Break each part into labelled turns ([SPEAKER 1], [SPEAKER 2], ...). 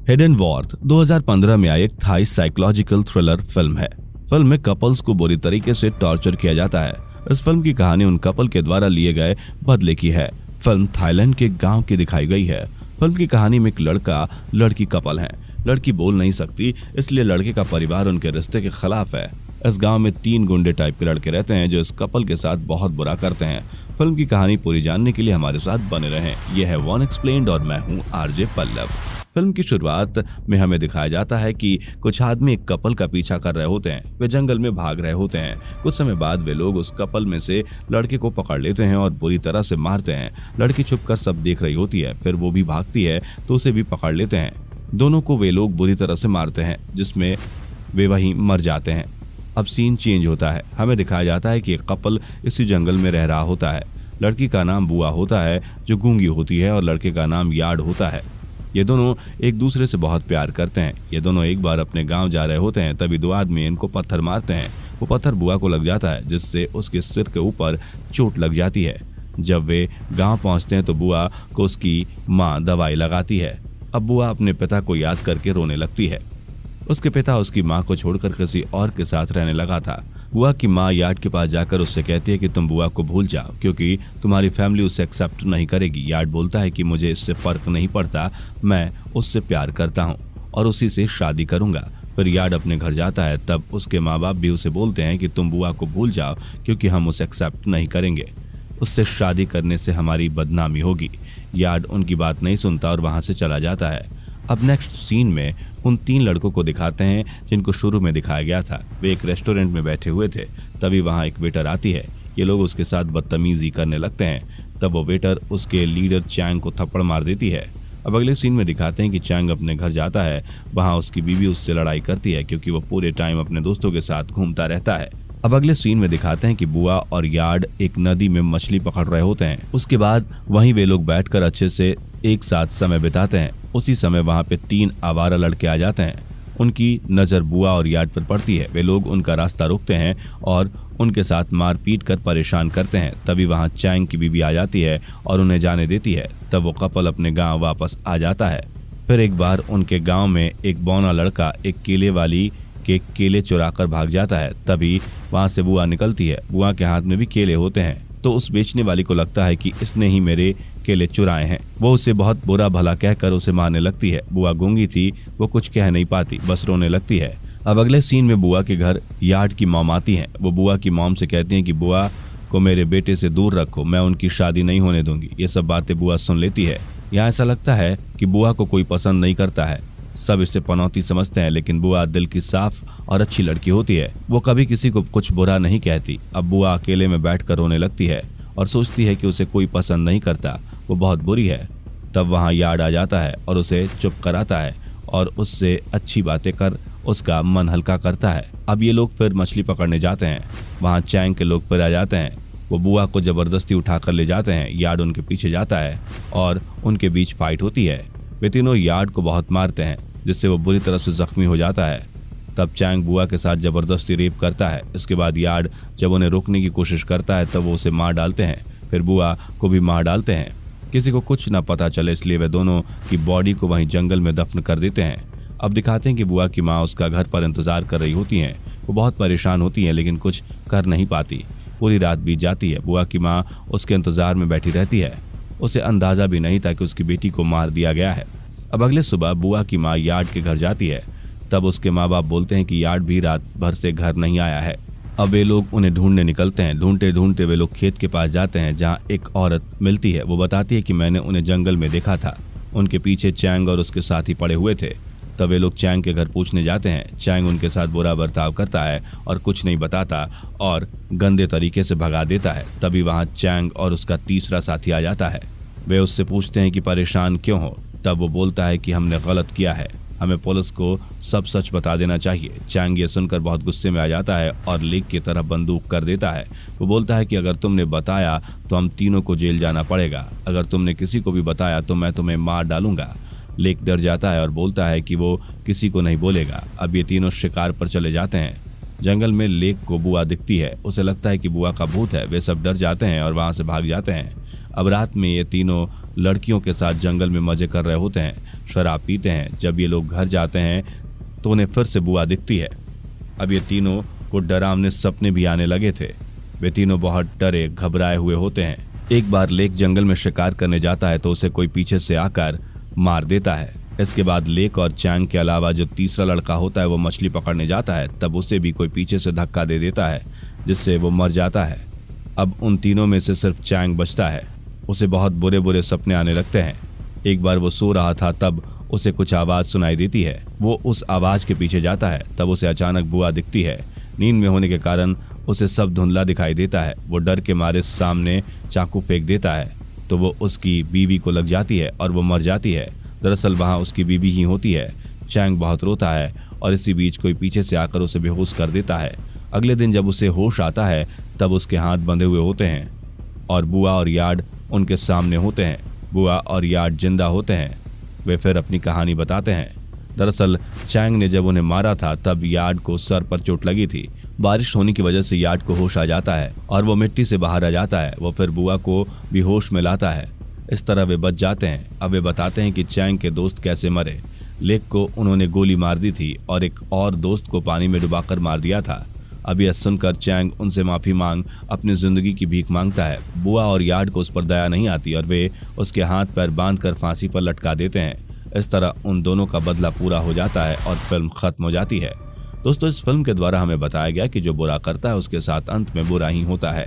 [SPEAKER 1] Hidden worth 2015 में आई एक Thai psychological thriller film है। फिल्म में कपल्स को बुरी तरीके से टॉर्चर किया जाता है। इस फिल्म की कहानी उन कपल के द्वारा लिए गए बदले की है। फिल्म थाईलैंड के गांव की दिखाई गई है। फिल्म की कहानी में एक लड़का लड़की कपल है। लड़की बोल नहीं सकती, इसलिए लड़के का परिवार उनके रिश्ते के खिलाफ है। इस गांव में 3 गुंडे टाइप के लड़के रहते हैं जो इस कपल के साथ बहुत बुरा करते हैं। फिल्म की कहानी पूरी जानने के लिए हमारे साथ बने रहें। यह है वन एक्सप्लेन्ड और मैं हूं आरजे पल्लव। फिल्म की शुरुआत में हमें दिखाया जाता है कि कुछ आदमी एक कपल का पीछा कर रहे होते हैं। वे जंगल में भाग रहे होते हैं। कुछ समय बाद वे लोग उस कपल में से लड़के को पकड़ लेते हैं और बुरी तरह से मारते हैं। लड़की छुपकर सब देख रही होती है, फिर वो भी भागती है तो उसे भी पकड़ लेते हैं। दोनों को वे लोग बुरी तरह से मारते हैं, जिसमें वे वहीं मर जाते हैं। अब सीन चेंज होता है। हमें दिखाया जाता है कि एक कपल इसी जंगल में रह रहा होता है। लड़की का नाम बुआ होता है जो गूंगी होती है और लड़के का नाम यार्ड होता है। ये दोनों एक दूसरे से बहुत प्यार करते हैं। ये दोनों एक बार अपने गांव जा रहे होते हैं, तभी 2 आदमी इनको पत्थर मारते हैं। वो पत्थर बुआ को लग जाता है, जिससे उसके सिर के ऊपर चोट लग जाती है। जब वे गांव पहुंचते हैं तो बुआ को उसकी माँ दवाई लगाती है। अब बुआ अपने पिता को याद करके रोने लगती है। उसके पिता उसकी माँ को छोड़कर किसी और के साथ रहने लगा था। बुआ की माँ यार्ड के पास जाकर उससे कहती है कि तुम बुआ को भूल जाओ, क्योंकि तुम्हारी फैमिली उसे एक्सेप्ट नहीं करेगी। यार्ड बोलता है कि मुझे इससे फर्क नहीं पड़ता, मैं उससे प्यार करता हूँ और उसी से शादी करूंगा। फिर यार्ड अपने घर जाता है। तब उसके माँ बाप भी उसे बोलते हैं कि तुम बुआ को भूल जाओ, क्योंकि हम उसे एक्सेप्ट नहीं करेंगे। उससे शादी करने से हमारी बदनामी होगी। यार्ड उनकी बात नहीं सुनता और वहां से चला जाता है। अब नेक्स्ट सीन में उन 3 लड़कों को दिखाते हैं जिनको शुरू में दिखाया गया था। वे एक रेस्टोरेंट में बैठे हुए थे। तभी वहां एक वेटर आती है। ये लोग उसके साथ बदतमीजी करने लगते हैं। तब वो वेटर उसके लीडर चैंग को थप्पड़ मार देती है। अब अगले सीन में दिखाते हैं कि चैंग अपने घर जाता है। वहां उसकी बीवी उससे लड़ाई करती है, क्योंकि वो पूरे टाइम अपने दोस्तों के साथ घूमता रहता है। अब अगले सीन में दिखाते हैं कि बुआ और यार्ड एक नदी में मछली पकड़ रहे होते हैं। उसके बाद वहीं वे लोग बैठकर अच्छे से एक साथ समय बिताते हैं। उसी समय वहां पे 3 आवारा लड़के आ जाते हैं। उनकी नजर बुआ और यार्ड पर पड़ती है। वे लोग उनका रास्ता रोकते हैं और उनके साथ मारपीट कर परेशान करते हैं। तभी वहां चैंग की बीवी आ जाती है और उन्हें जाने देती है। तब वो कपल अपने गांव वापस आ जाता है। फिर एक बार उनके गांव में एक बौना लड़का एक केले वाली के केले चुराकर भाग जाता है। तभी वहां से बुआ निकलती है। बुआ के हाथ में भी केले होते हैं, तो उस बेचने वाली को लगता है कि इसने ही मेरे केले चुराए हैं। वो उसे बहुत बुरा भला कहकर उसे मारने लगती है। बुआ गूंगी थी, वो कुछ कह नहीं पाती, बस रोने लगती है। अब अगले सीन में बुआ के घर यार्ड की मॉम आती हैं। वो बुआ की मॉम से कहती हैं कि बुआ को मेरे बेटे से दूर रखो, मैं उनकी शादी नहीं होने दूंगी। ये सब बातें बुआ सुन लेती है। यहाँ ऐसा लगता है कि बुआ को कोई पसंद नहीं करता है। सब इसे पनौती समझते हैं, लेकिन बुआ दिल की साफ और अच्छी लड़की होती है। वो कभी किसी को कुछ बुरा नहीं कहती। अब बुआ अकेले में बैठकर रोने लगती है और सोचती है कि उसे कोई पसंद नहीं करता, वो बहुत बुरी है। तब वहां यार्ड आ जाता है और उसे चुप कराता है और उससे अच्छी बातें कर उसका मन हल्का करता है। अब ये लोग फिर मछली पकड़ने जाते हैं। वहां चैंग के लोग फिर आ जाते हैं। वो बुआ को जबरदस्ती उठाकर ले जाते हैं। यार्ड उनके पीछे जाता है और उनके बीच फाइट होती है। वे तीनों यार्ड को बहुत मारते हैं, जिससे वो बुरी तरह से जख्मी हो जाता है। तब चैंग बुआ के साथ जबरदस्ती रेप करता है। इसके बाद यार्ड जब उन्हें रोकने की कोशिश करता है तब वो उसे मार डालते हैं। फिर बुआ को भी मार डालते हैं। किसी को कुछ ना पता चले, इसलिए वे दोनों की बॉडी को वहीं जंगल में दफन कर देते हैं। अब दिखाते हैं कि बुआ की माँ उसका घर पर इंतजार कर रही होती हैं। वो बहुत परेशान होती हैं, लेकिन कुछ कर नहीं पाती। पूरी रात बीत जाती है। बुआ की माँ उसके इंतजार में बैठी रहती है। उसे अंदाजा भी नहीं था कि उसकी बेटी को मार दिया गया है। अब अगले सुबह बुआ की माँ यार्ड के घर जाती है। तब उसके माँ बाप बोलते हैं कि यार्ड भी रात भर से घर नहीं आया है। अब वे लोग उन्हें ढूंढने निकलते हैं। ढूंढते ढूंढते वे लोग खेत के पास जाते हैं, जहाँ एक औरत मिलती है। वो बताती है कि मैंने उन्हें जंगल में देखा था। उनके पीछे चैंग और उसके साथी पड़े हुए थे। तब वे लोग चैंग के घर पूछने जाते हैं। चैंग उनके साथ बुरा बर्ताव करता है और कुछ नहीं बताता और गंदे तरीके से भगा देता है। तभी वहाँ चैंग और उसका तीसरा साथी आ जाता है। वे उससे पूछते हैं कि परेशान क्यों हो। तब वो बोलता है कि हमने गलत किया है, हमें पुलिस को सब सच बता देना चाहिए। चैंग ये सुनकर बहुत गुस्से में आ जाता है और लेक की तरफ बंदूक कर देता है। वो बोलता है कि अगर तुमने बताया तो हम तीनों को जेल जाना पड़ेगा। अगर तुमने किसी को भी बताया तो मैं तुम्हें मार डालूंगा। लेक डर जाता है और बोलता है कि वो किसी को नहीं बोलेगा। अब ये तीनों शिकार पर चले जाते हैं। जंगल में लेक को बुआ दिखती है। उसे लगता है कि बुआ का भूत है। वे सब डर जाते हैं और वहां से भाग जाते हैं। अब रात में ये तीनों लड़कियों के साथ जंगल में मजे कर रहे होते हैं, शराब पीते हैं। जब ये लोग घर जाते हैं तो उन्हें फिर से बुआ दिखती है। अब ये तीनों को डरावने सपने भी आने लगे थे। वे तीनों बहुत डरे घबराए हुए होते हैं। एक बार लेक जंगल में शिकार करने जाता है तो उसे कोई पीछे से आकर मार देता है। इसके बाद लेक और चैंग के अलावा जो तीसरा लड़का होता है वो मछली पकड़ने जाता है, तब उसे भी कोई पीछे से धक्का दे देता है जिससे वो मर जाता है। अब उन तीनों में से सिर्फ चैंग बचता है। उसे बहुत बुरे बुरे सपने आने लगते हैं। एक बार वो सो रहा था, तब उसे कुछ आवाज सुनाई देती है। वो उस आवाज के पीछे जाता है, तब उसे अचानक बुआ दिखती है। नींद में होने के कारण उसे सब धुंधला दिखाई देता है। वो डर के मारे सामने चाकू फेंक देता है तो वो उसकी बीवी को लग जाती है और वो मर जाती है। दरअसल वहां उसकी बीवी ही होती है। चैंग बहुत रोता है और इसी बीच कोई पीछे से आकर उसे बेहोश कर देता है। अगले दिन जब उसे होश आता है तब उसके हाथ बंधे हुए होते हैं और बुआ और यार्ड उनके सामने होते हैं। बुआ और यार्ड जिंदा होते हैं। वे फिर अपनी कहानी बताते हैं। दरअसल चैंग ने जब उन्हें मारा था तब यार्ड को सर पर चोट लगी थी। बारिश होने की वजह से यार्ड को होश आ जाता है और वो मिट्टी से बाहर आ जाता है। वो फिर बुआ को भी होश में लाता है। इस तरह वे बच जाते हैं। अब वे बताते हैं कि चैंग के दोस्त कैसे मरे। लेक को उन्होंने गोली मार दी थी और एक और दोस्त को पानी में डुबाकर मार दिया था। अब यह सुनकर चैंग उनसे माफी मांग अपनी जिंदगी की भीख मांगता है। बुआ और यार्ड को उस पर दया नहीं आती और वे उसके हाथ पैर बांधकर फांसी पर लटका देते हैं। इस तरह उन दोनों का बदला पूरा हो जाता है और फिल्म खत्म हो जाती है। दोस्तों, इस फिल्म के द्वारा हमें बताया गया कि जो बुरा करता है उसके साथ अंत में बुरा ही होता है।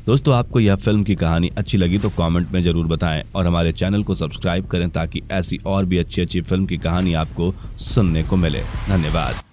[SPEAKER 1] दोस्तों, आपको यह फिल्म की कहानी अच्छी लगी तो कमेंट में जरूर बताएं और हमारे चैनल को सब्सक्राइब करें ताकि ऐसी और भी अच्छी अच्छी फिल्म की कहानी आपको सुनने को मिले। धन्यवाद।